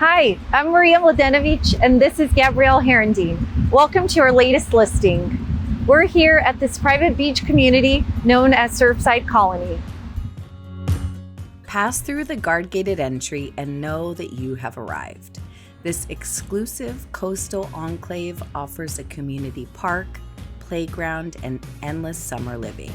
Hi, I'm 𝗕𝗆𝗿𝗲𝗵𝗆, and this is Gabrielle Herendeen. Welcome to our latest listing. We're here at this private beach community known as Surfside Colony. Pass through the guard-gated entry and know that you have arrived. This exclusive coastal enclave offers a community park, playground, and endless summer living.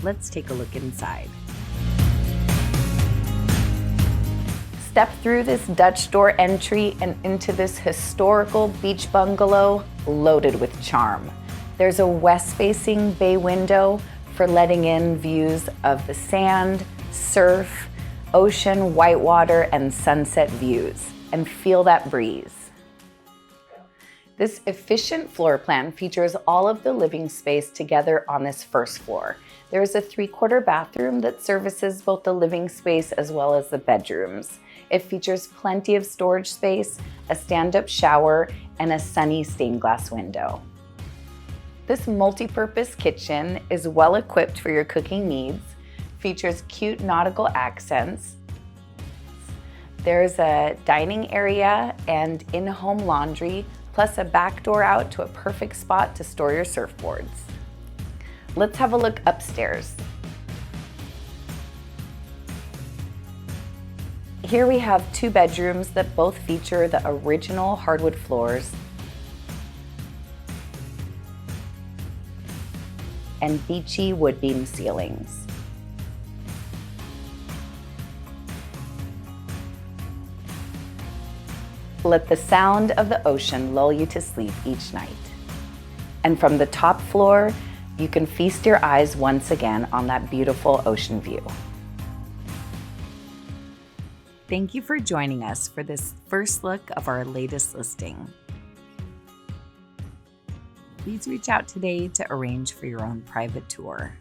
Let's take a look inside. Step through this Dutch door entry and into this historical beach bungalow loaded with charm. There's a west-facing bay window for letting in views of the sand, surf, ocean, whitewater, and sunset views. And feel that breeze. This efficient floor plan features all of the living space together on this first floor. There's a 3/4 bathroom that services both the living space as well as the bedrooms. It features plenty of storage space, a stand-up shower, and a sunny stained glass window. This multi-purpose kitchen is well equipped for your cooking needs, features cute nautical accents. There's a dining area and in-home laundry, plus a back door out to a perfect spot to store your surfboards. Let's have a look upstairs. Here we have 2 bedrooms that both feature the original hardwood floors and beachy wood beam ceilings. Let the sound of the ocean lull you to sleep each night. And from the top floor, you can feast your eyes once again on that beautiful ocean view. Thank you for joining us for this first look of our latest listing. Please reach out today to arrange for your own private tour.